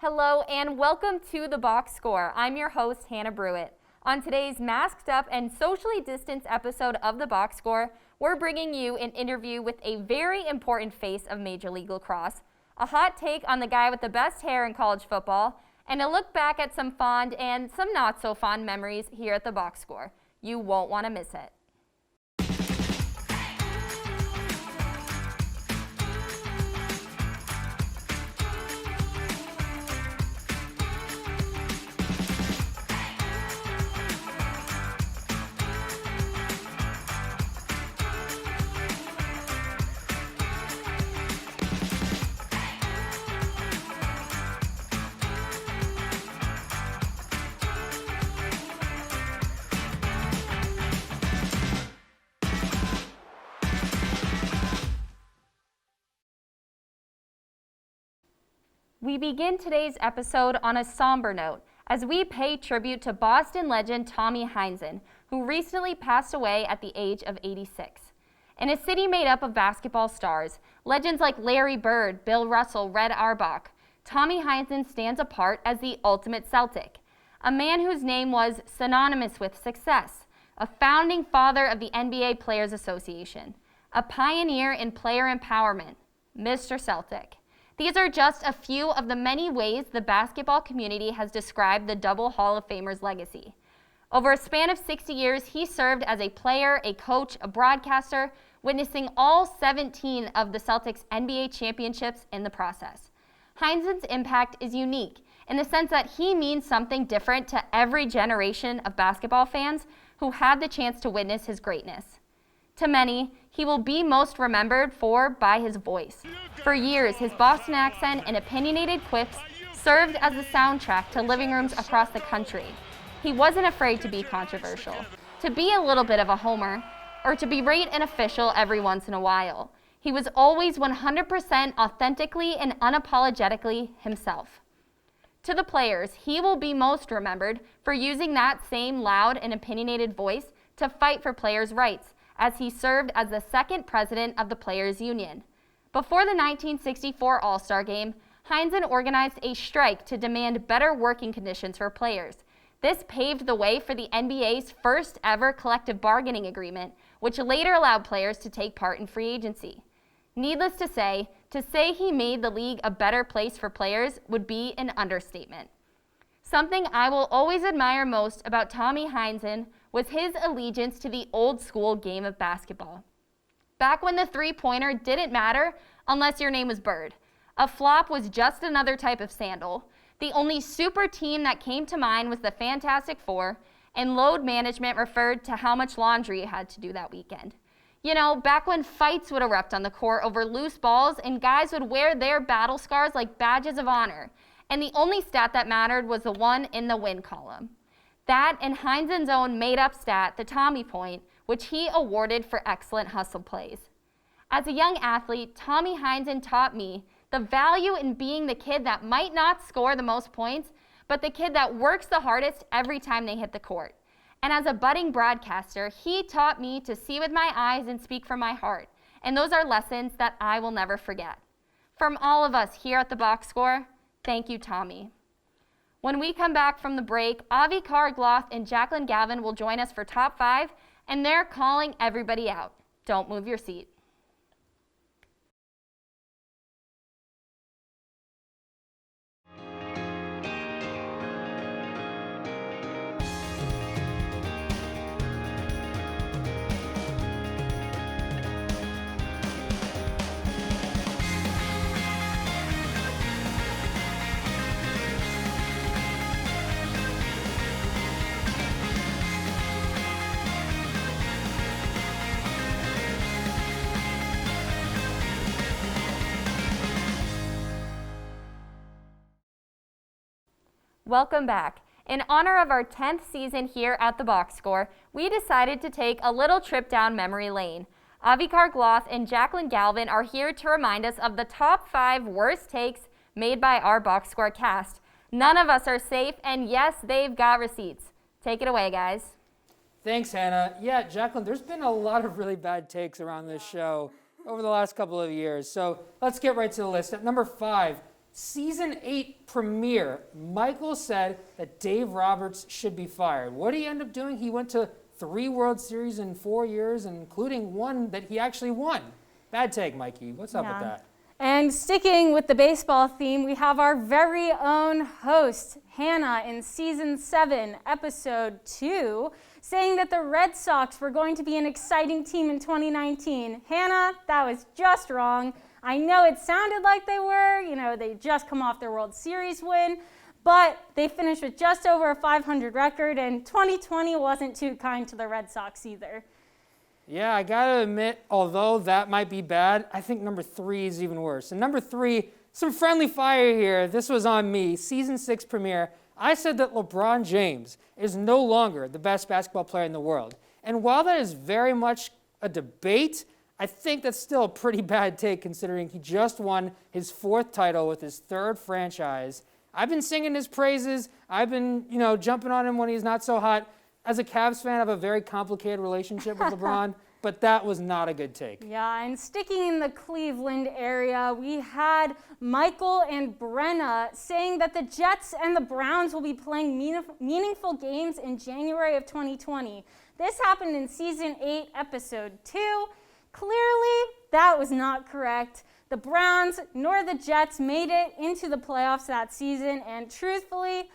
Hello and welcome to the Box Score. I'm your host, Hannah Brewitt. On today's masked up and socially distanced episode of the Box Score, we're bringing you an interview with a very important face of Major League Lacrosse, a hot take on the guy with the best hair in college football, and a look back at some fond and some not so fond memories here at the Box Score. You won't want to miss it. We begin today's episode on a somber note as we pay tribute to Boston legend Tommy Heinsohn, who recently passed away at the age of 86. In a city made up of basketball stars, legends like Larry Bird, Bill Russell, Red Auerbach, Tommy Heinsohn stands apart as the ultimate Celtic, a man whose name was synonymous with success, a founding father of the NBA Players Association, a pioneer in player empowerment, Mr. Celtic. These are just a few of the many ways the basketball community has described the double Hall of Famer's legacy. Over a span of 60 years, he served as a player, a coach, a broadcaster, witnessing all 17 of the Celtics' NBA championships in the process. Heinsohn's impact is unique in the sense that he means something different to every generation of basketball fans who had the chance to witness his greatness. To many, he will be most remembered by his voice. For years, his Boston accent and opinionated quips served as the soundtrack to living rooms across the country. He wasn't afraid to be controversial, to be a little bit of a homer, or to berate an official every once in a while. He was always 100% authentically and unapologetically himself. To the players, he will be most remembered for using that same loud and opinionated voice to fight for players' rights, as he served as the second president of the Players Union. Before the 1964 All-Star Game, Heinsohn organized a strike to demand better working conditions for players. This paved the way for the NBA's first ever collective bargaining agreement, which later allowed players to take part in free agency. Needless to say he made the league a better place for players would be an understatement. Something I will always admire most about Tommy Heinsohn was his allegiance to the old school game of basketball. Back when the three-pointer didn't matter unless your name was Bird. A flop was just another type of sandal. The only super team that came to mind was the Fantastic Four, and load management referred to how much laundry you had to do that weekend. You know, back when fights would erupt on the court over loose balls and guys would wear their battle scars like badges of honor, and the only stat that mattered was the one in the win column. That and Heinsohn's own made-up stat, the Tommy point, which he awarded for excellent hustle plays. As a young athlete, Tommy Heinsohn taught me the value in being the kid that might not score the most points, but the kid that works the hardest every time they hit the court. And as a budding broadcaster, he taught me to see with my eyes and speak from my heart. And those are lessons that I will never forget. From all of us here at the Box Score, thank you, Tommy. When we come back from the break, Avikar Gloth and Jacqueline Galvin will join us for Top 5, and they're calling everybody out. Don't move your seat. Welcome back. In honor of our 10th season here at the Box Score, we decided to take a little trip down memory lane. Avikar Gloth and Jacqueline Galvin are here to remind us of the top 5 worst takes made by our Box Score cast. None of us are safe, and yes, they've got receipts. Take it away, guys. Thanks, Hannah. Yeah, Jacqueline, there's been a lot of really bad takes around this show over the last couple of years. So let's get right to the list. At number 5, Season 8 premiere, Michael said that Dave Roberts should be fired. What did he end up doing? He went to 3 World Series in 4 years, including one that he actually won. Bad take, Mikey. What's up with that? And sticking with the baseball theme, we have our very own host, Hannah, in Season 7, Episode 2, saying that the Red Sox were going to be an exciting team in 2019. Hannah, that was just wrong. I know it sounded like they were. They just come off their World Series win, but they finished with just over a 500 record, and 2020 wasn't too kind to the Red Sox either. Yeah, I gotta admit, although that might be bad, I think number 3 is even worse. And number 3, some friendly fire here. This was on me. Season 6 premiere. I said that LeBron James is no longer the best basketball player in the world. And while that is very much a debate, I think that's still a pretty bad take considering he just won his 4th title with his 3rd franchise. I've been singing his praises. I've been, jumping on him when he's not so hot. As a Cavs fan, I have a very complicated relationship with LeBron, but that was not a good take. Yeah, and sticking in the Cleveland area, we had Michael and Brenna saying that the Jets and the Browns will be playing meaningful games in January of 2020. This happened in Season 8, Episode 2. Clearly, that was not correct. The Browns nor the Jets made it into the playoffs that season, and truthfully,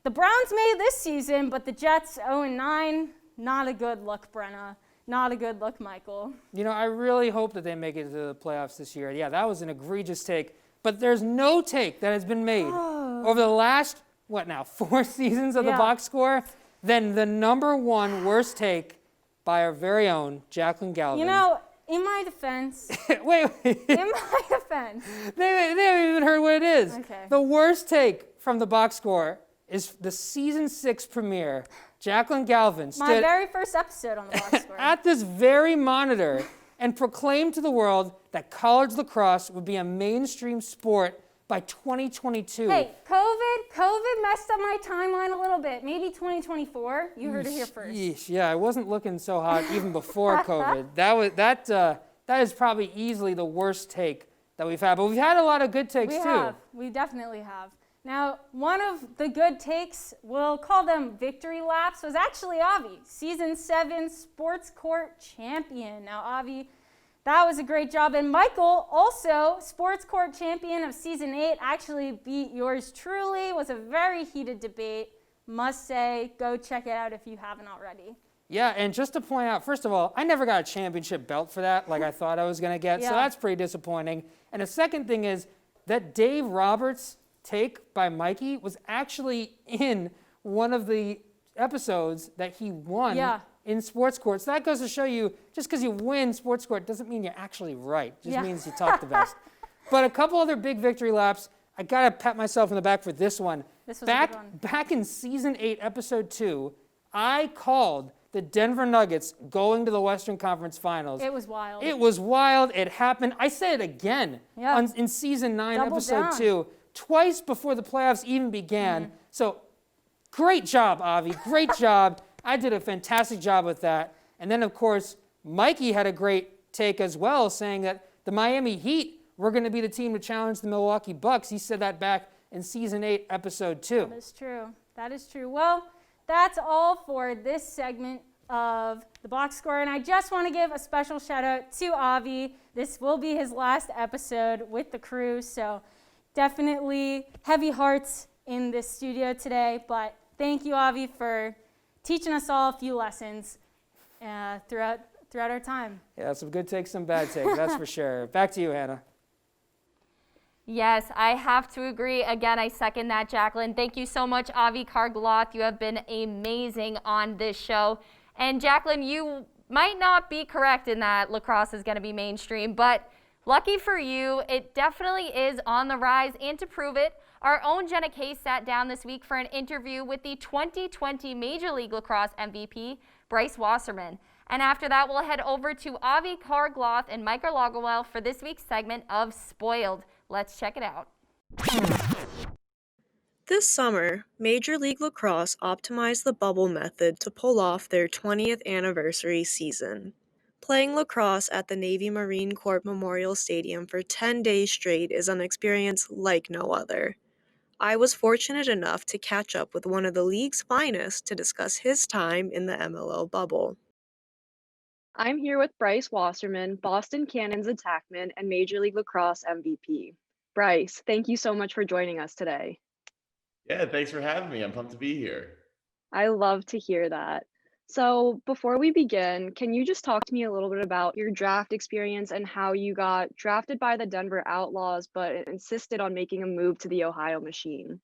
the Browns made it this season, but the Jets 0-9, not a good look, Brenna. Not a good look, Michael. I really hope that they make it to the playoffs this year. Yeah, that was an egregious take, but there's no take that has been made over the last, 4 seasons of the Box Score, than the number 1 worst take by our very own Jacqueline Galvin. In my defense. wait. In my defense. They haven't even heard what it is. Okay. The worst take from the Box Score is the Season 6 premiere. Jacqueline Galvin stood My very first episode on the Box Score. at this very monitor and proclaimed to the world that college lacrosse would be a mainstream sport by 2022. Hey, COVID messed up my timeline a little bit. Maybe 2024. You heard it here first. Yeesh, yeah, I wasn't looking so hot even before COVID. That is probably easily the worst take that we've had. But we've had a lot of good takes too. We definitely have. Now, one of the good takes, we'll call them victory laps, was actually Avi, Season 7 Sports Court Champion. Now, Avi, that was a great job. And Michael, also Sports Court Champion of Season 8, actually beat yours truly. It was a very heated debate. Must say, go check it out if you haven't already. Yeah, and just to point out, first of all, I never got a championship belt for that like I thought I was going to get, so that's pretty disappointing. And the second thing is that Dave Roberts' take by Mikey was actually in one of the episodes that he won in Sports Court. So that goes to show you, just because you win Sports Court doesn't mean you're actually right. It just means you talk the best. But a couple other big victory laps. I got to pat myself on the back for this one. This was a good one. Back in Season 8, Episode 2, I called the Denver Nuggets going to the Western Conference Finals. It was wild. It was wild. It happened. I said it again in Season 9, Episode 2. Twice before the playoffs even began. So great job, Avi. Great job. I did a fantastic job with that. And then, of course, Mikey had a great take as well, saying that the Miami Heat were going to be the team to challenge the Milwaukee Bucks. He said that back in Season 8, Episode 2. That is true. That is true. Well, that's all for this segment of the Box Score. And I just want to give a special shout out to Avi. This will be his last episode with the crew. So definitely heavy hearts in this studio today, but thank you, Avi, for teaching us all a few lessons throughout our time. Yeah, some good takes, some bad takes, that's for sure. Back to you, Hannah. Yes, I have to agree. Again, I second that, Jacqueline. Thank you so much, Avi Kargloth. You have been amazing on this show. And Jacqueline, you might not be correct in that lacrosse is going to be mainstream, but lucky for you, it definitely is on the rise. And to prove it, our own Jenna Case sat down this week for an interview with the 2020 Major League Lacrosse MVP, Bryce Wasserman. And after that, we'll head over to Avi Kargloth and Micah Lagerwell for this week's segment of Spoiled. Let's check it out. This summer, Major League Lacrosse optimized the bubble method to pull off their 20th anniversary season. Playing lacrosse at the Navy Marine Corps Memorial Stadium for 10 days straight is an experience like no other. I was fortunate enough to catch up with one of the league's finest to discuss his time in the MLL bubble. I'm here with Bryce Wasserman, Boston Cannons attackman and Major League Lacrosse MVP. Bryce, thank you so much for joining us today. Yeah, thanks for having me. I'm pumped to be here. I love to hear that. So, before we begin, can you just talk to me a little bit about your draft experience and how you got drafted by the Denver Outlaws but insisted on making a move to the Ohio Machine?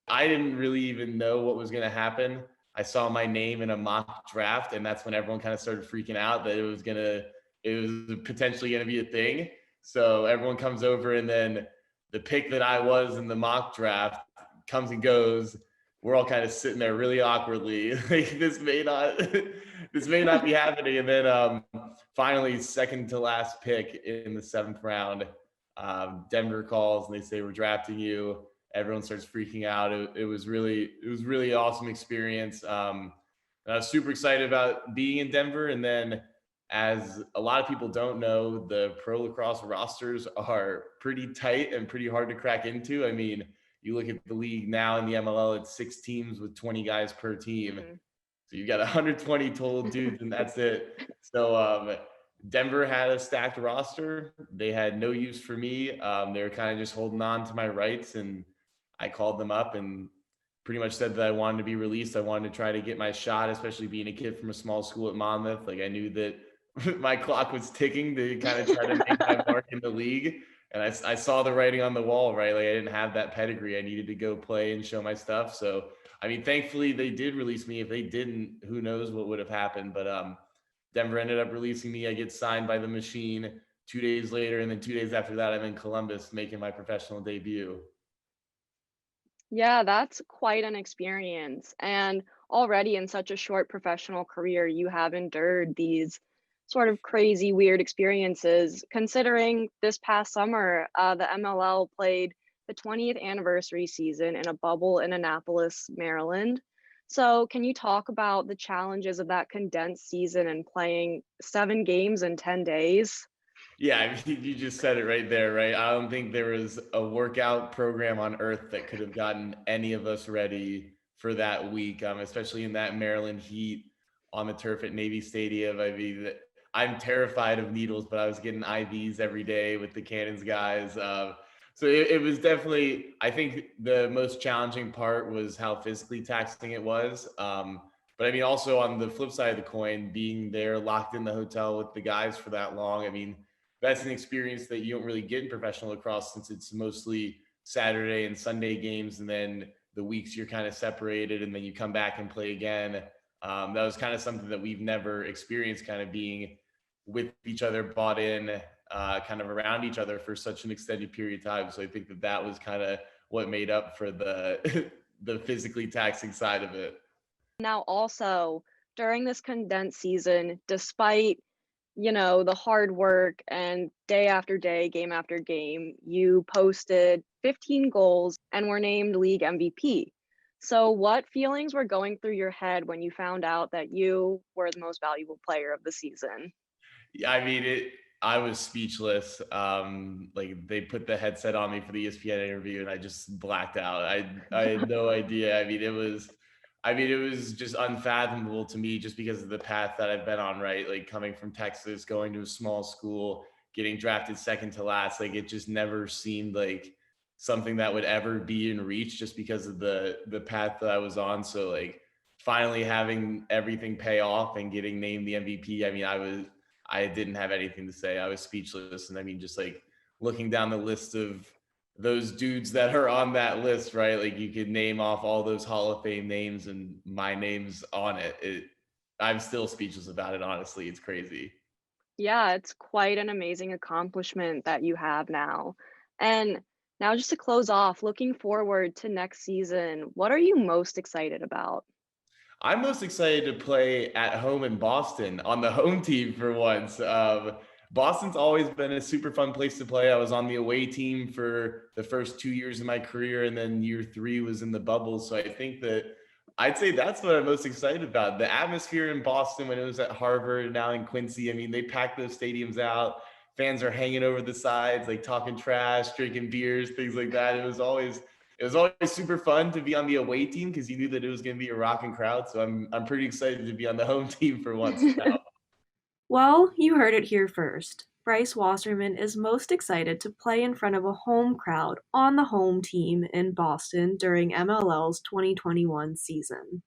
I didn't really even know what was going to happen. I saw my name in a mock draft, and that's when everyone kind of started freaking out that it was potentially going to be a thing. So everyone comes over, and then the pick that I was in the mock draft comes and goes. We're all kind of sitting there really awkwardly, like this may not, this may not be happening. And then finally, second to last pick in the 7th round, Denver calls and they say we're drafting you. Everyone starts freaking out. It was really awesome experience. I was super excited about being in Denver. And then, as a lot of people don't know, the pro lacrosse rosters are pretty tight and pretty hard to crack into. I mean, you look at the league now in the MLL, it's 6 teams with 20 guys per team. Mm-hmm. So you've got 120 total dudes, and that's it. So Denver had a stacked roster. They had no use for me. They were kind of just holding on to my rights, and I called them up and pretty much said that I wanted to be released. I wanted to try to get my shot, especially being a kid from a small school at Monmouth. Like, I knew that my clock was ticking to kind of try to make my mark in the league. And I saw the writing on the wall, right? Like, I didn't have that pedigree. I needed to go play and show my stuff. So, I mean, thankfully they did release me. If they didn't, who knows what would have happened. But Denver ended up releasing me. I get signed by the Machine 2 days later. And then 2 days after that, I'm in Columbus making my professional debut. Yeah, that's quite an experience. And already in such a short professional career, you have endured these sort of crazy, weird experiences. Considering this past summer, the MLL played the 20th anniversary season in a bubble in Annapolis, Maryland. So, can you talk about the challenges of that condensed season and playing 7 games in 10 days? Yeah, I mean, you just said it right there, right? I don't think there was a workout program on earth that could have gotten any of us ready for that week, especially in that Maryland heat on the turf at Navy Stadium. I mean, I'm terrified of needles, but I was getting IVs every day with the Cannons guys. So it was definitely, I think the most challenging part was how physically taxing it was. But I mean, also on the flip side of the coin, being there locked in the hotel with the guys for that long, I mean, that's an experience that you don't really get in professional lacrosse, since it's mostly Saturday and Sunday games. And then the weeks you're kind of separated and then you come back and play again. That was kind of something that we've never experienced, kind of being with each other, bought in, kind of around each other for such an extended period of time. So I think that was kind of what made up for the the physically taxing side of it. Now, also during this condensed season, despite the hard work and day after day, game after game, you posted 15 goals and were named league MVP. So, what feelings were going through your head when you found out that you were the most valuable player of the season? Yeah, I mean, I was speechless. Like, they put the headset on me for the ESPN interview, and I just blacked out. I had no idea. It was just unfathomable to me, just because of the path that I've been on, right? Like, coming from Texas, going to a small school, getting drafted second to last, like, it just never seemed like something that would ever be in reach, just because of the path that I was on. So, like, finally having everything pay off and getting named the MVP, I mean, I didn't have anything to say. I was speechless. And I mean, just like looking down the list of those dudes that are on that list, right? Like, you could name off all those Hall of Fame names and my name's on it. I'm still speechless about it, honestly. It's crazy. Yeah, it's quite an amazing accomplishment that you have now. And now, just to close off, looking forward to next season, what are you most excited about? I'm most excited to play at home in Boston on the home team for once. Boston's always been a super fun place to play. I was on the away team for the first 2 years of my career, and then year 3 was in the bubble. So I think that I'd say that's what I'm most excited about. The atmosphere in Boston when it was at Harvard, now in Quincy. I mean, they packed those stadiums out. Fans are hanging over the sides, like talking trash, drinking beers, things like that. It was always super fun to be on the away team because you knew that it was going to be a rocking crowd. So I'm pretty excited to be on the home team for once now. Well, you heard it here first. Bryce Wasserman is most excited to play in front of a home crowd on the home team in Boston during MLL's 2021 season.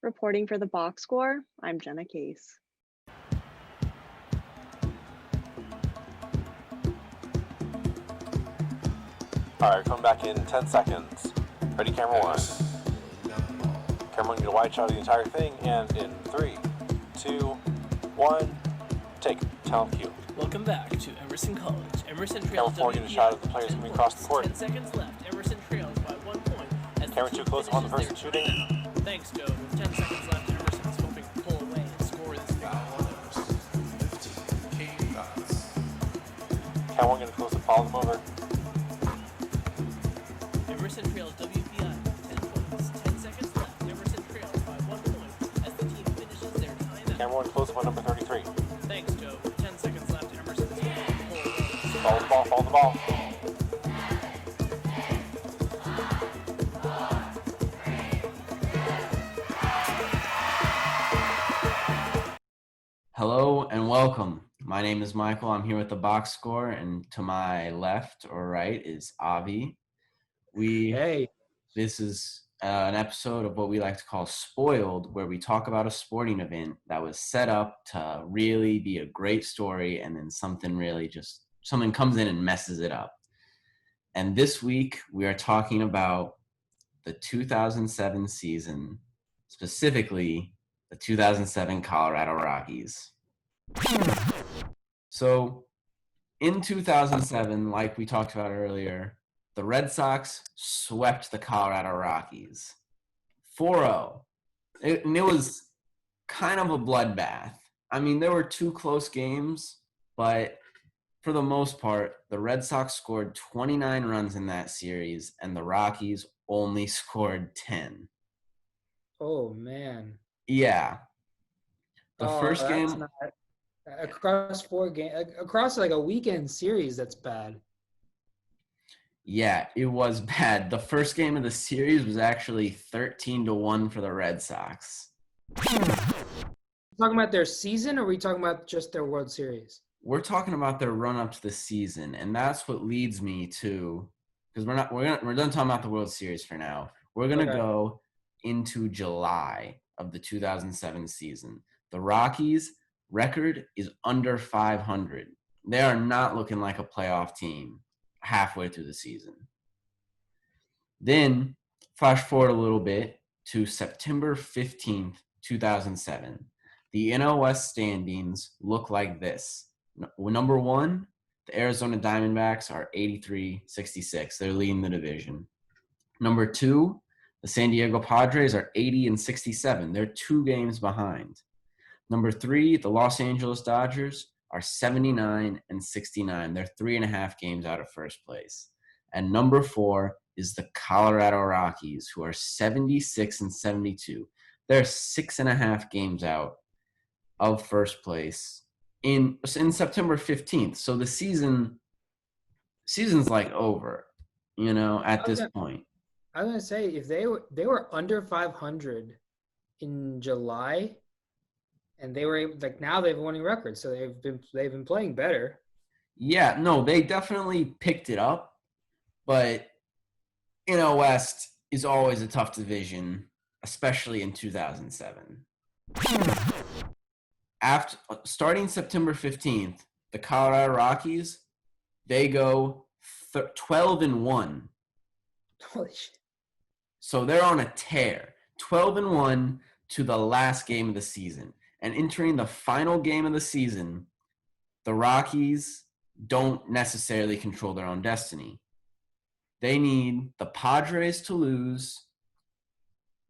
Reporting for the Box Score, I'm Jenna Case. All right, coming back in 10 seconds. Ready, camera one. Camera one, get a wide shot of the entire thing, and in 3, 2, 1, take talent cue. Welcome back to Emerson College. Emerson Camera trails 4, get a shot of the players coming across the court. 10 seconds left. Emerson trails by 1 point. As Camera the 2, team close up on the person finishes their shooting. timeout. Thanks, Joe. With 10 seconds left, Emerson is hoping to pull away and score this big Camera 1, get a close up, follow them over. Emerson trails WPI 10 points. 10 seconds left. Emerson trails by 1 point as the team finishes their timeout. Camera 1, close up on number 33. Thanks, Joe. With 10 seconds left, Emerson is hoping to pull away and score. Follow the ball, follow the ball. Hello and welcome. My name is Michael. I'm here with the Box Score, and to my left or right is Avi. This is an episode of what we like to call Spoiled, where we talk about a sporting event that was set up to really be a great story, and then something comes in and messes it up. And this week we are talking about the 2007 season, specifically the 2007 Colorado Rockies. So in 2007, like we talked about earlier, the Red Sox swept the Colorado Rockies 4-0. And it was kind of a bloodbath. I mean, there were 2 close games, but for the most part, the Red Sox scored 29 runs in that series, and the Rockies only scored 10. Oh, man. Yeah. The first game... across 4 games, across like a weekend series, that's bad. Yeah, it was bad. The first game of the series was actually 13-1 for the Red Sox. Talking about their season, or are we talking about just their World Series? We're talking about their run up to the season, and that's what leads me to, because we're done talking about the World Series for now. We're gonna go into July of the 2007 season. The Rockies' record is under 500. They are not looking like a playoff team halfway through the season. Then, flash forward a little bit to September 15th, 2007. The NL West standings look like this. Number 1, the Arizona Diamondbacks are 83-66. They're leading the division. Number 2, the San Diego Padres are 80-67. They're 2 games behind. Number 3, the Los Angeles Dodgers are 79-69. They're 3.5 games out of first place. And number 4 is the Colorado Rockies, who are 76-72. They're 6.5 games out of first place in September 15th. So the season's like over, at this point. I was gonna say, if they were under 500 in July, and they were able, now they have a winning record, so they've been playing better. Yeah, no, they definitely picked it up, but NL West is always a tough division, especially in 2007. Starting September 15th, the Colorado Rockies, they go 12-1. Holy shit. So they're on a tear, 12-1 to the last game of the season. And entering the final game of the season, the Rockies don't necessarily control their own destiny. They need the Padres to lose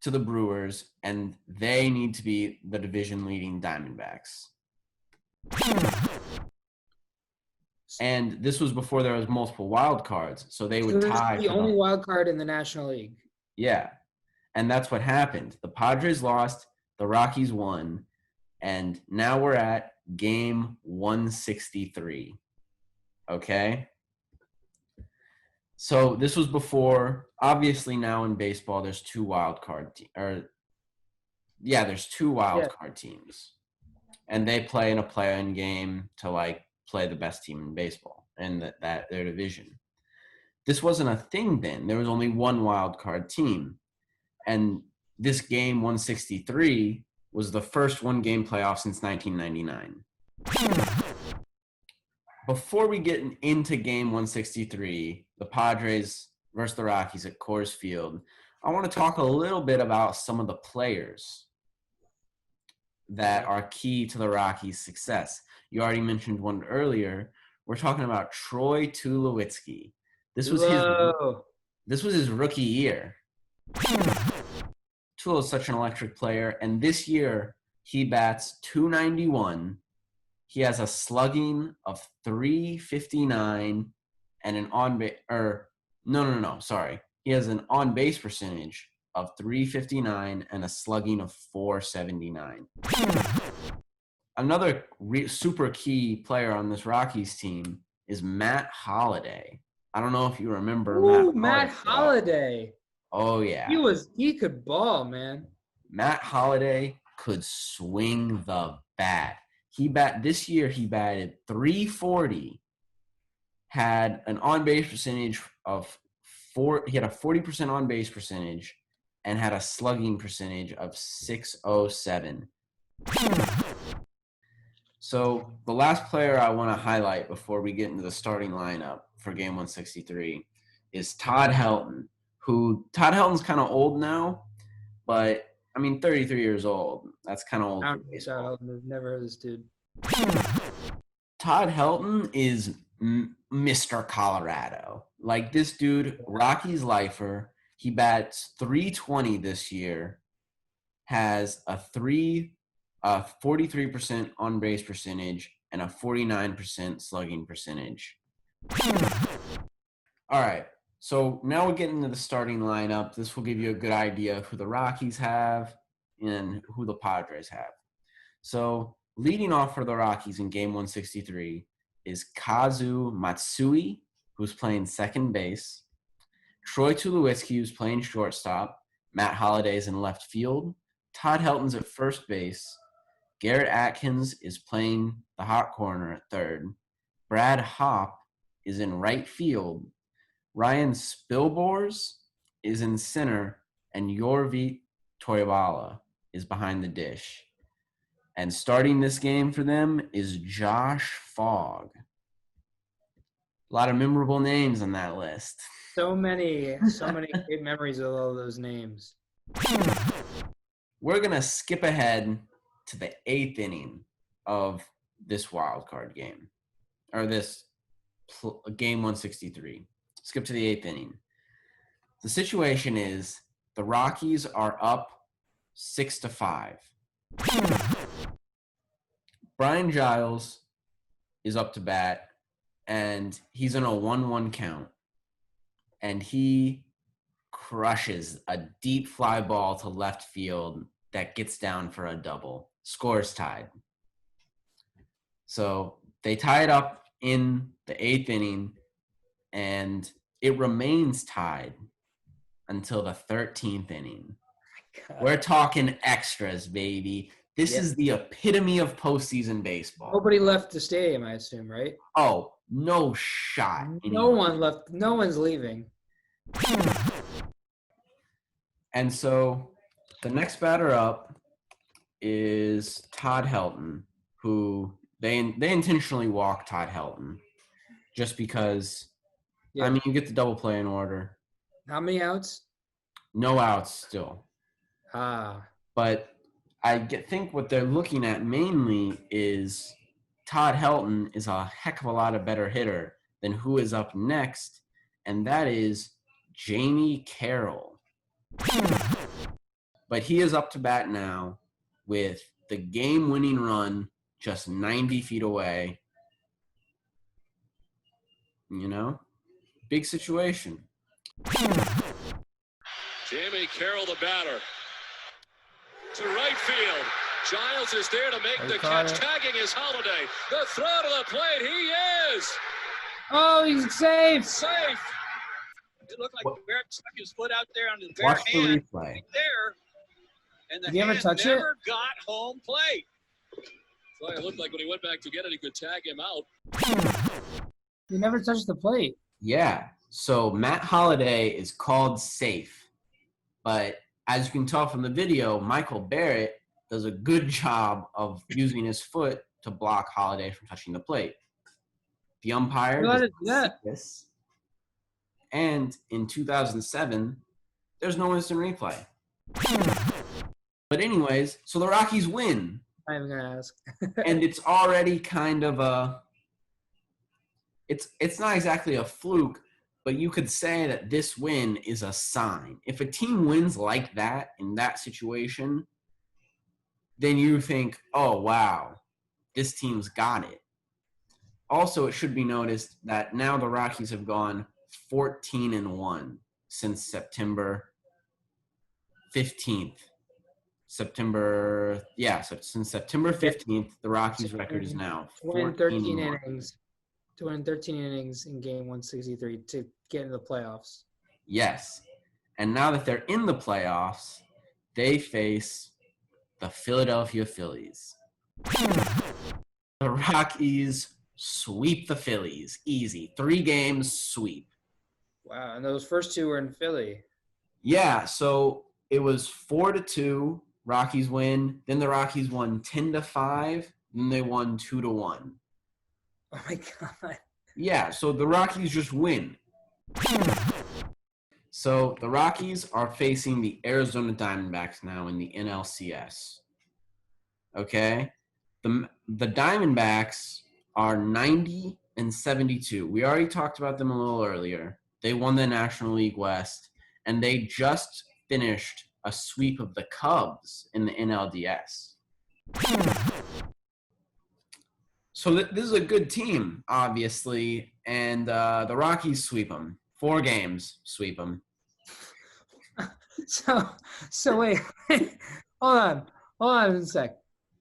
to the Brewers, and they need to be the division-leading Diamondbacks. And this was before there was multiple wild cards, so they would tie. The only wild card in the National League. Yeah. And that's what happened. The Padres lost, the Rockies won, and now we're at game 163. Okay? So this was before, obviously now in baseball, there's two wild card there's two wild card teams. And they play in a play-in game to like play the best team in baseball and that their division. This wasn't a thing then. There was only one wild card team. And this game 163 was the first one-game playoff since 1999. Before we get into game 163, the Padres versus the Rockies at Coors Field, I want to talk a little bit about some of the players that are key to the Rockies' success. You already mentioned one earlier. We're talking about Troy Tulowitzki. This was his rookie year. Tulo is such an electric player, and this year he bats .291. He has a slugging of .359 and an He has an on-base percentage of .359 and a slugging of .479. Another super key player on this Rockies team is Matt Holliday. I don't know if you remember Matt Holliday. Oh yeah. He could ball, man. Matt Holliday could swing the bat. This year he batted .340, had an on-base percentage of he had a 40% on-base percentage and had a slugging percentage of .607. So the last player I want to highlight before we get into the starting lineup for game 163 is Todd Helton, Todd Helton's kind of old now, but 33 years old. That's kind of old. I've never heard of this dude. Todd Helton is Mr. Colorado. Like this dude, Rockies lifer. He bats .320 this year, has a 43% on base percentage and a 49% slugging percentage. All right. So now we're getting into the starting lineup. This will give you a good idea of who the Rockies have and who the Padres have. So leading off for the Rockies in game 163 is Kazu Matsui, who's playing second base. Troy Tulowitzki, who's playing shortstop. Matt Holliday's in left field. Todd Helton's at first base. Garrett Atkins is playing the hot corner at third. Brad Hopp is in right field. Ryan Spilbors is in center, and Yorvi Toribala is behind the dish. And starting this game for them is Josh Fogg. A lot of memorable names on that list. So many great memories of all those names. We're going to skip ahead to the 8th inning of this wild card game, or this game 163. Skip to the 8th inning. The situation is the Rockies are up 6-5. Brian Giles is up to bat, and he's in a 1-1 count. And he crushes a deep fly ball to left field that gets down for a double. Scores tied. So they tie it up in the 8th inning, and it remains tied until the 13th inning. We're talking extras, baby. This is the epitome of postseason baseball. Nobody left the stadium, I assume, right? Oh, no shot. No one left. No one's leaving. And so the next batter up is Todd Helton, who they intentionally walk Todd Helton just because, you get the double play in order. How many outs? No outs still. But I think what they're looking at mainly is Todd Helton is a heck of a lot of better hitter than who is up next, and that is Jamie Carroll. But he is up to bat now with the game-winning run just 90 feet away. Big situation. Jamie Carroll, the batter. To right field. Giles is there to make the catch. Tagging is Holiday. The throw to the plate. He is. Oh, he's safe. Safe. It looked like Barrett stuck his foot out there on his bare Watch the hand. replay. Right there. And the Did you ever hand touch never got home plate. So it looked like when he went back to get it, he could tag him out. He never touched the plate. Yeah. So Matt Holliday is called safe. But as you can tell from the video, Michael Barrett does a good job of using his foot to block Holliday from touching the plate. The umpire does not see this. And in 2007, there's no instant replay. But anyways, so the Rockies win. I'm going to ask. And it's already kind of it's not exactly a fluke, but you could say that this win is a sign. If a team wins like that in that situation, then you think, oh, wow, this team's got it. Also, it should be noticed that now the Rockies have gone 14-1 since September 15th. Since September 15th, the Rockies' record is now 14-1. To win 13 innings in game 163 to get into the playoffs. Yes. And now that they're in the playoffs, they face the Philadelphia Phillies. The Rockies sweep the Phillies. Easy. 3 games sweep. Wow. And those first 2 were in Philly. Yeah. So it was 4-2. Rockies win. Then the Rockies won 10-5. Then they won 2-1. Oh, my God. Yeah, so the Rockies just win. So the Rockies are facing the Arizona Diamondbacks now in the NLCS. Okay? The Diamondbacks are 90-72. We already talked about them a little earlier. They won the National League West, and they just finished a sweep of the Cubs in the NLDS. So this is a good team, obviously, and the Rockies sweep them. 4 games, sweep them. So wait, hold on a sec.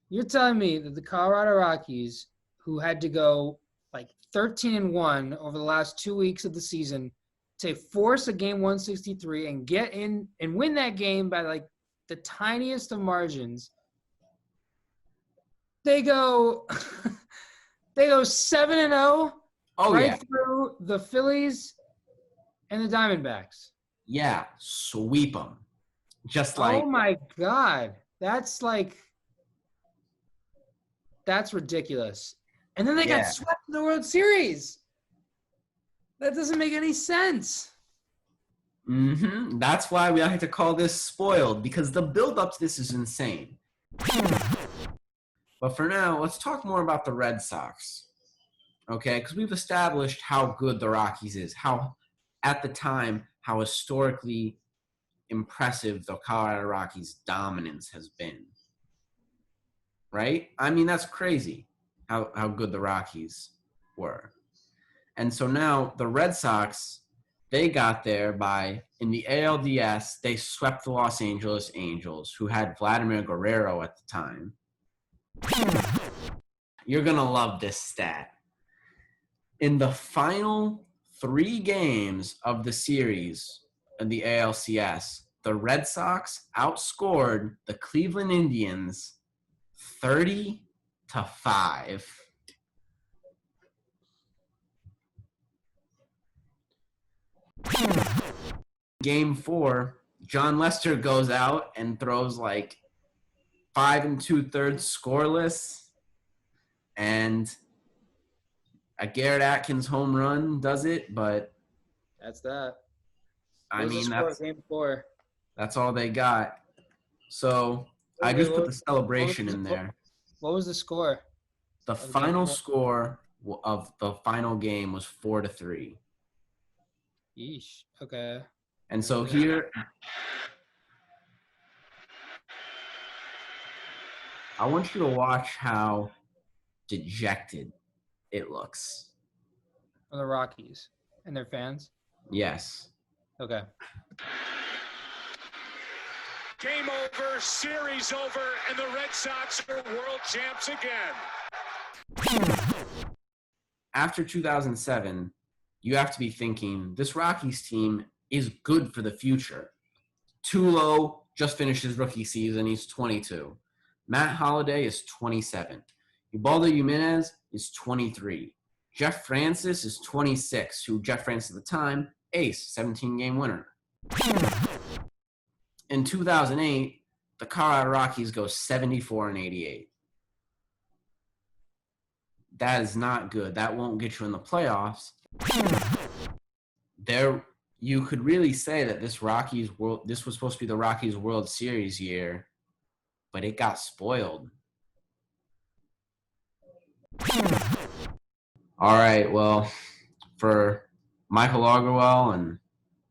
You're telling me that the Colorado Rockies, who had to go like 13-1 over the last 2 weeks of the season to force a game 163 and get in and win that game by like the tiniest of margins, they go 7-0 through the Phillies and the Diamondbacks. Yeah, sweep them. Just like. Oh my God, that's ridiculous. And then they got swept in the World Series. That doesn't make any sense. Mm-hmm. That's why we like to call this spoiled, because the build-up to this is insane. But for now, let's talk more about the Red Sox, okay? Because we've established how good the Rockies is, how, at the time, how historically impressive the Colorado Rockies' dominance has been, right? I mean, that's crazy how good the Rockies were. And so now the Red Sox, they got there in the ALDS, they swept the Los Angeles Angels, who had Vladimir Guerrero at the time. You're going to love this stat. In the final 3 games of the series in the ALCS, the Red Sox outscored the Cleveland Indians 30-5. Game 4, John Lester goes out and throws like 5 2/3 scoreless, and a Garrett Atkins home run does it, but that's that. I mean, that's game 4. That's all they got. So I just put the celebration in there. What was the score? The final score of the final game was 4-3. Yeesh. Okay. And so here, I want you to watch how dejected it looks. From the Rockies and their fans? Yes. Okay. Game over, series over, and the Red Sox are world champs again. After 2007, you have to be thinking this Rockies team is good for the future. Tulo just finished his rookie season. He's 22. Matt Holliday is 27. Ubaldo Jimenez is 23. Jeff Francis is 26, who Jeff Francis at the time, ace, 17-game winner. In 2008, the Colorado Rockies go 74-88. That is not good. That won't get you in the playoffs. You could really say that this was supposed to be the Rockies World Series year, but it got spoiled. All right, well, for Michael Lagerwell and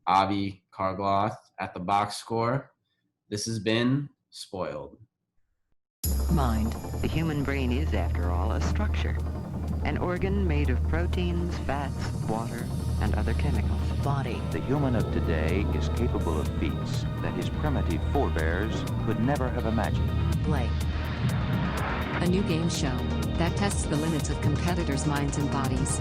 Avi Kargloth at the Box Score, this has been Spoiled. Mind, the human brain is, after all, a structure. An organ made of proteins, fats, water, and other chemicals. Body. The human of today is capable of feats that his primitive forebears could never have imagined. Play. A new game show that tests the limits of competitors' minds and bodies.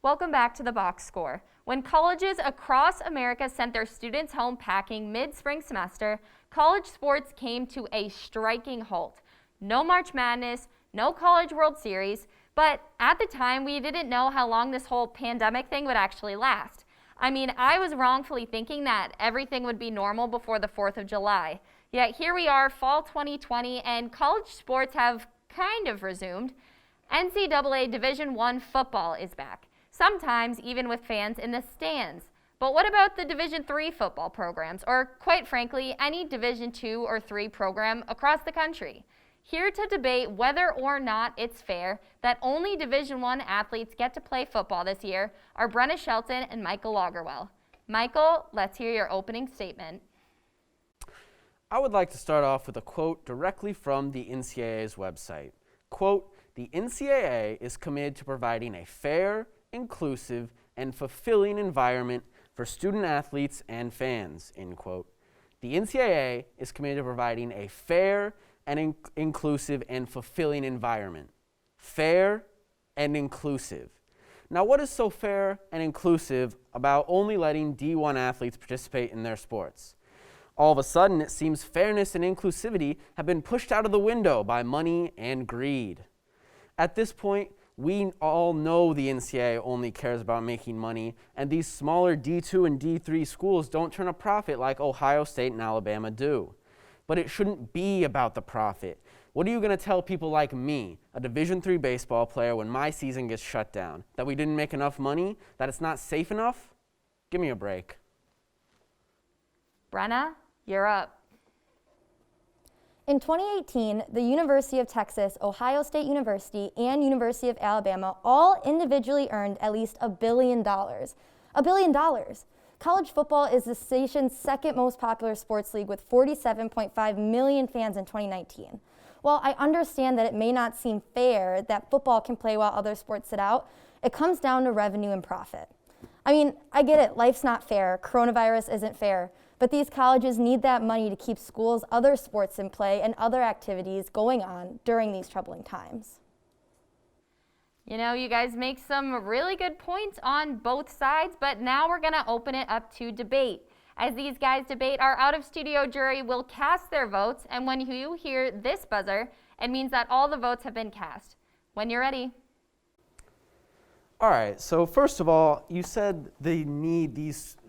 Welcome back to the Box Score. When colleges across America sent their students home packing mid-spring semester, college sports came to a striking halt. No March Madness, no College World Series, but at the time we didn't know how long this whole pandemic thing would actually last. I mean, I was wrongfully thinking that everything would be normal before the 4th of July. Yet here we are, fall 2020, and college sports have kind of resumed. NCAA Division I football is back, sometimes even with fans in the stands. But what about the Division III football programs, or quite frankly, any Division II or III program across the country? Here to debate whether or not it's fair that only Division I athletes get to play football this year are Brenna Shelton and Michael Lagerwell. Michael, let's hear your opening statement. I would like to start off with a quote directly from the NCAA's website. Quote, "The NCAA is committed to providing a fair, inclusive, and fulfilling environment for student athletes and fans," end quote. The NCAA is committed to providing a fair and inclusive and fulfilling environment. Fair and inclusive. Now, what is so fair and inclusive about only letting D1 athletes participate in their sports? All of a sudden, it seems fairness and inclusivity have been pushed out of the window by money and greed. At this point, we all know the NCAA only cares about making money, and these smaller D2 and D3 schools don't turn a profit like Ohio State and Alabama do. But it shouldn't be about the profit. What are you going to tell people like me, a Division III baseball player, when my season gets shut down? That we didn't make enough money? That it's not safe enough? Give me a break. Brenna, you're up. In 2018, the University of Texas, Ohio State University, and University of Alabama all individually earned at least $1 billion. $1 billion. College football is the station's second most popular sports league with 47.5 million fans in 2019. While I understand that it may not seem fair that football can play while other sports sit out, it comes down to revenue and profit. I mean, I get it, life's not fair, coronavirus isn't fair, but these colleges need that money to keep schools' other sports in play and other activities going on during these troubling times. You know, you guys make some really good points on both sides, but now we're going to open it up to debate. As these guys debate, our out-of-studio jury will cast their votes, and when you hear this buzzer, it means that all the votes have been cast. When you're ready. All right, so first of all, you said they need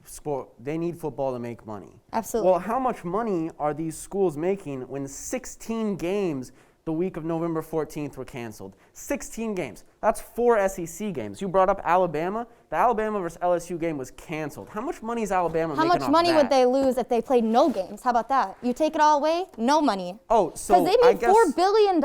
football to make money. Absolutely. Well, how much money are these schools making when 16 games the week of November 14th were canceled? 16 games. That's 4 SEC games. You brought up Alabama. The Alabama versus LSU game was canceled. How much money is Alabama making off that? How much money would they lose if they played no games? How about that? You take it all away, no money. Oh, so because they made $4 billion,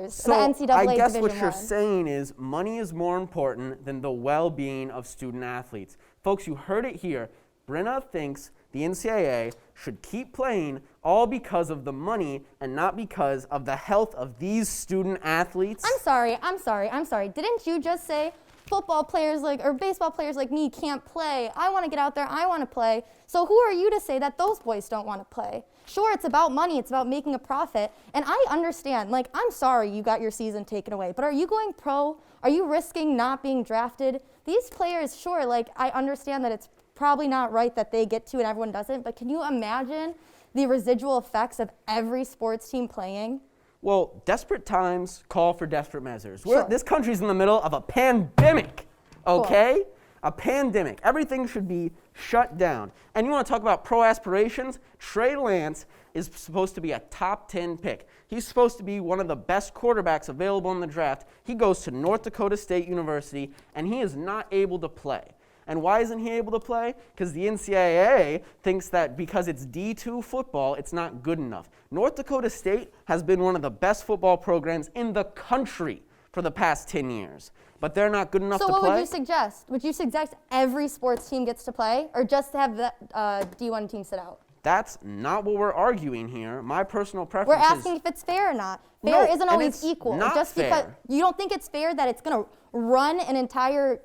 so the NCAA I guess Division what you're I. saying is money is more important than the well-being of student athletes. Folks, you heard it here. Brenna thinks the NCAA should keep playing all because of the money and not because of the health of these student athletes. I'm sorry. Didn't you just say football players or baseball players like me can't play? I want to get out there, I want to play. So who are you to say that those boys don't want to play? Sure, it's about money, it's about making a profit, and I understand, I'm sorry you got your season taken away, but are you going pro? Are you risking not being drafted? These players, sure, I understand that it's probably not right that they get to and everyone doesn't, but can you imagine the residual effects of every sports team playing? Well, desperate times call for desperate measures. Sure. This country's in the middle of a pandemic, okay? Cool. A pandemic. Everything should be shut down. And you want to talk about pro aspirations? Trey Lance is supposed to be a top 10 pick. He's supposed to be one of the best quarterbacks available in the draft. He goes to North Dakota State University, and he is not able to play. And why isn't he able to play? Because the NCAA thinks that because it's D2 football, it's not good enough. North Dakota State has been one of the best football programs in the country for the past 10 years. But they're not good enough to play? So what would you suggest? Would you suggest every sports team gets to play, or just to have the D1 team sit out? That's not what we're arguing here. My personal preference We're asking if it's fair or not. Fair isn't always equal. Not just fair. because you don't think it's fair that it's going to run an entire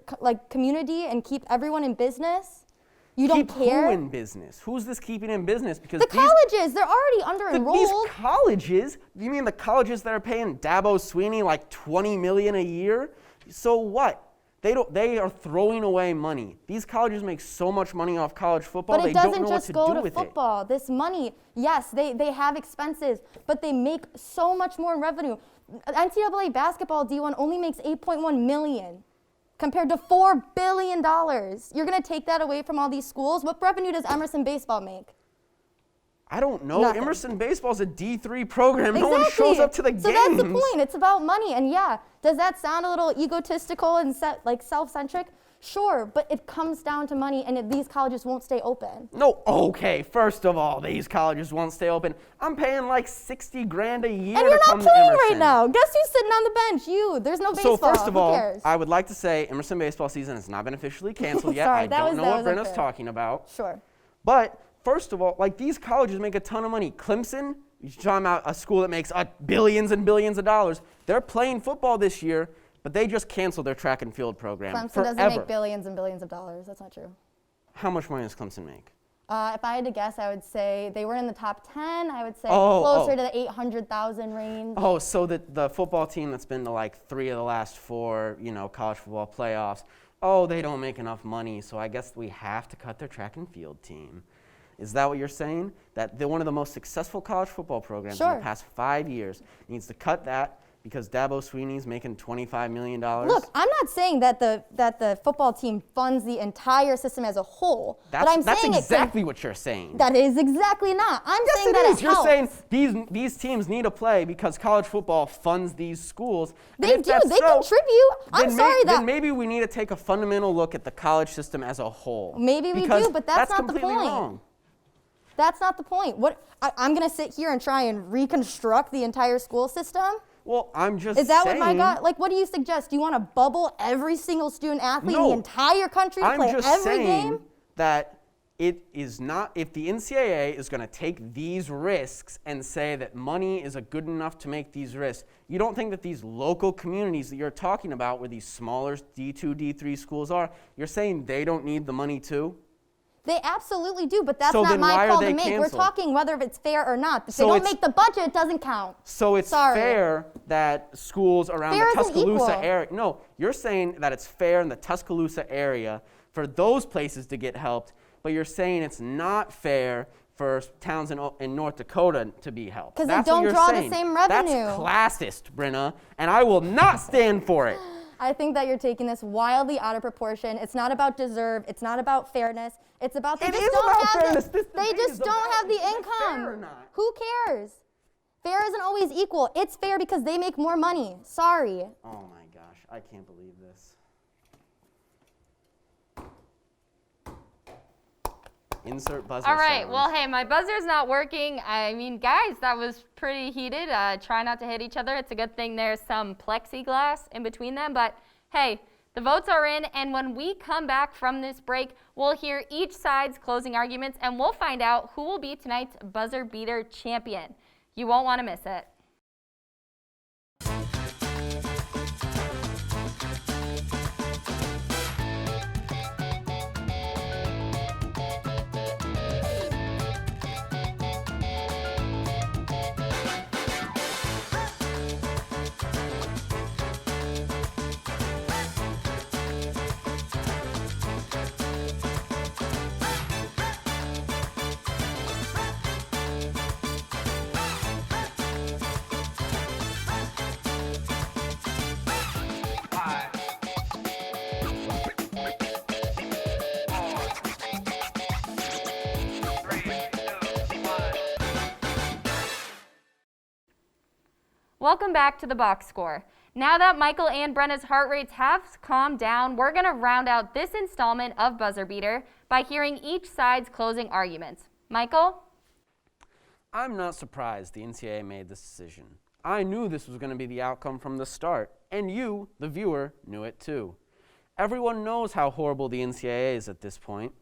community and keep everyone in business? You don't care? Who in business? Who's this keeping in business? Because the colleges, they're already under-enrolled. These colleges? You mean the colleges that are paying Dabo Swinney like $20 million a year? So what? They are throwing away money. These colleges make so much money off college football. But it they don't doesn't know just what to go do to with football. This money, yes, they have expenses, but they make so much more in revenue. NCAA basketball D1 only makes $8.1 million compared to $4 billion. You're going to take that away from all these schools? What revenue does Emerson baseball make? I don't know. Nothing. Emerson baseball is a D3 program. Exactly. No one shows up to the games. So that's the point. It's about money. And yeah, does that sound a little egotistical and self-centric? Sure, but it comes down to money, and these colleges won't stay open. No, okay, first of all, these colleges won't stay open. I'm paying like $60 grand a year and you're to come not to playing Emerson. right now. Guess who's sitting on the bench? You. There's no baseball. So first of all, Who cares? I would like to say Emerson baseball season has not been officially canceled yet. Sorry, I don't know what Brenna's unfair. talking about. Sure. But first of all, these colleges make a ton of money. Clemson, you're talking about a school that makes billions and billions of dollars. They're playing football this year, but they just canceled their track and field program Clemson forever. doesn't make billions and billions of dollars. That's not true. How much money does Clemson make? If I had to guess, I would say they were in the top 10. I would say closer to the 800,000 range. Oh, so the football team that's been to like 3 of the last 4, college football playoffs, they don't make enough money, so I guess we have to cut their track and field team. Is that what you're saying? That they're one of the most successful college football programs in the past 5 years needs to cut that because Dabo Swinney's making $25 million? Look, I'm not saying that the football team funds the entire system as a whole. That's exactly what you're saying. That is exactly not. I'm yes, saying it that is. it You're helps. saying these teams need to play because college football funds these schools. They do. They contribute. Then maybe we need to take a fundamental look at the college system as a whole. Maybe we do, but that's not the completely point. Wrong. That's not the point. I'm going to sit here and try and reconstruct the entire school system? Well, I'm just Is that saying, what my God? What do you suggest? Do you want to bubble every single student athlete in the entire country to play every game? That it is not, if the NCAA is going to take these risks and say that money is good enough to make these risks, you don't think that these local communities that you're talking about where these smaller D2, D3 schools are, you're saying they don't need the money too? They absolutely do, but that's So not then my why are call they to make. canceled? We're talking whether it's fair or not. If So they don't it's- make the budget, it doesn't count. So it's Sorry. fair that schools around Fair the isn't Tuscaloosa equal. area, no, you're saying that it's fair in the Tuscaloosa area for those places to get helped, but you're saying it's not fair for towns in North Dakota to be helped. 'Cause they That's what don't you're draw the saying. same revenue. That's classist, Brenna, and I will not stand for it. I think that you're taking this wildly out of proportion. It's not about deserve. It's not about fairness. It's about they It just is don't about have fairness. the, This they debate just is don't about have the is it income. fair or not? Who cares? Fair isn't always equal. It's fair because they make more money. Sorry. Oh my gosh, I can't believe this. Insert buzzer All right. sound. Well, hey, my buzzer's not working. I mean, guys, that was pretty heated. Try not to hit each other. It's a good thing there's some plexiglass in between them. But hey, The votes are in, and when we come back from this break, we'll hear each side's closing arguments, and we'll find out who will be tonight's buzzer beater champion. You won't want to miss it. Welcome back to the Box Score. Now that Michael and Brenna's heart rates have calmed down, we're going to round out this installment of Buzzer Beater by hearing each side's closing arguments. Michael? I'm not surprised the NCAA made this decision. I knew this was going to be the outcome from the start, and you, the viewer, knew it too. Everyone knows how horrible the NCAA is at this point.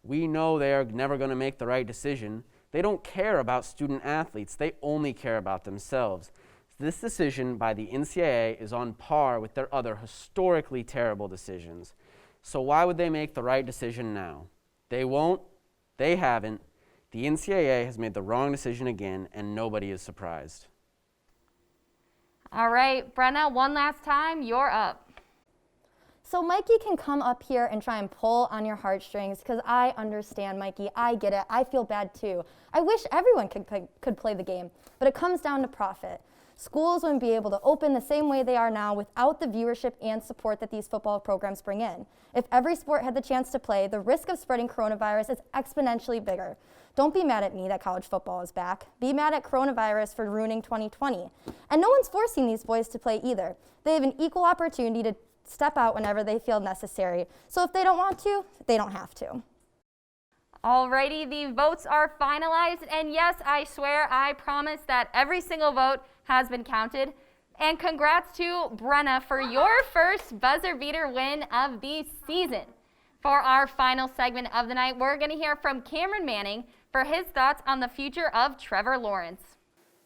We know they are never going to make the right decision. They don't care about student athletes. They only care about themselves. This decision by the NCAA is on par with their other historically terrible decisions. So why would they make the right decision now? They won't. They haven't. The NCAA has made the wrong decision again, and nobody is surprised. All right, Brenna, one last time, you're up. So Mikey can come up here and try and pull on your heartstrings because I understand, Mikey. I get it. I feel bad too. I wish everyone could play the game, but it comes down to profit. Schools wouldn't be able to open the same way they are now without the viewership and support that these football programs bring in. If every sport had the chance to play, the risk of spreading coronavirus is exponentially bigger. Don't be mad at me that college football is back. Be mad at coronavirus for ruining 2020. And no one's forcing these boys to play either. They have an equal opportunity to step out whenever they feel necessary. So if they don't want to, they don't have to. Alrighty, the votes are finalized, and yes, I swear, I promise that every single vote has been counted. And congrats to Brenna for your first buzzer beater win of the season. For our final segment of the night, we're going to hear from Cameron Manning for his thoughts on the future of Trevor Lawrence.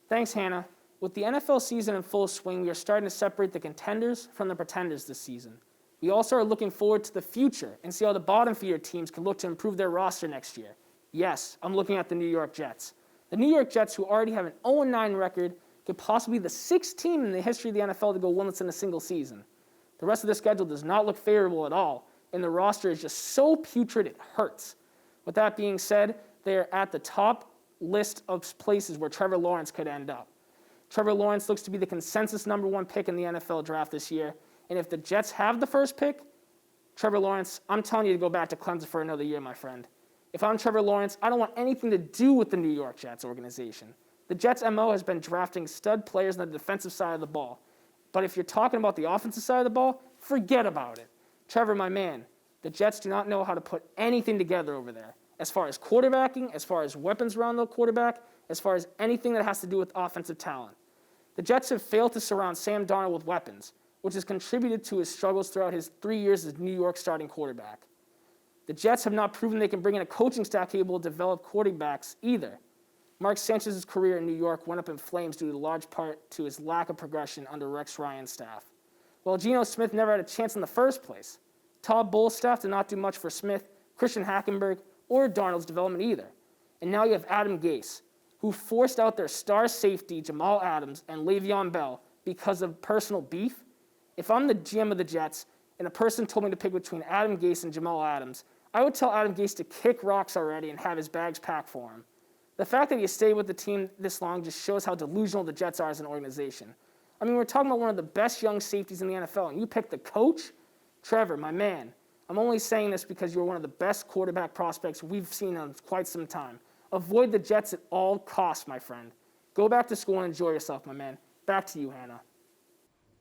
Thanks, Hannah. With the NFL season in full swing, we are starting to separate the contenders from the pretenders this season. We also are looking forward to the future and see how the bottom feeder teams can look to improve their roster next year. Yes, I'm looking at the New York Jets. The New York Jets, who already have an 0-9 record, could possibly be the sixth team in the history of the NFL to go winless in a single season. The rest of the schedule does not look favorable at all, and the roster is just so putrid it hurts. With that being said, they are at the top list of places where Trevor Lawrence could end up. Trevor Lawrence looks to be the consensus #1 pick in the NFL draft this year, and if the Jets have the first pick, Trevor Lawrence, I'm telling you to go back to Clemson for another year, my friend. If I'm Trevor Lawrence, I don't want anything to do with the New York Jets organization. The Jets' MO has been drafting stud players on the defensive side of the ball. But if you're talking about the offensive side of the ball, forget about it. Trevor, my man, the Jets do not know how to put anything together over there. As far as quarterbacking, as far as weapons around the quarterback, as far as anything that has to do with offensive talent. The Jets have failed to surround Sam Darnold with weapons, which has contributed to his struggles throughout his 3 years as New York starting quarterback. The Jets have not proven they can bring in a coaching staff capable of develop quarterbacks either. Mark Sanchez's career in New York went up in flames due to large part to his lack of progression under Rex Ryan's staff. While Geno Smith never had a chance in the first place, Todd Bowles' staff did not do much for Smith, Christian Hackenberg, or Darnold's development either. And now you have Adam Gase, who forced out their star safety Jamal Adams and Le'Veon Bell because of personal beef. If I'm the GM of the Jets and a person told me to pick between Adam Gase and Jamal Adams, I would tell Adam Gase to kick rocks already and have his bags packed for him. The fact that he stayed with the team this long just shows how delusional the Jets are as an organization. I mean, we're talking about one of the best young safeties in the NFL, and you picked the coach? Trevor, my man, I'm only saying this because you're one of the best quarterback prospects we've seen in quite some time. Avoid the Jets at all costs, my friend. Go back to school and enjoy yourself, my man. Back to you, Hannah.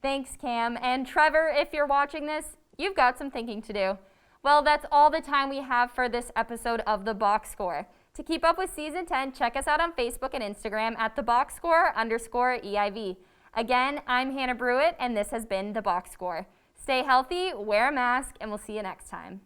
Thanks, Cam. And Trevor, if you're watching this, you've got some thinking to do. Well, that's all the time we have for this episode of The Box Score. To keep up with Season 10, check us out on Facebook and Instagram at @TheBoxScore_EIV. Again, I'm Hannah Brewitt, and this has been The Box Score. Stay healthy, wear a mask, and we'll see you next time.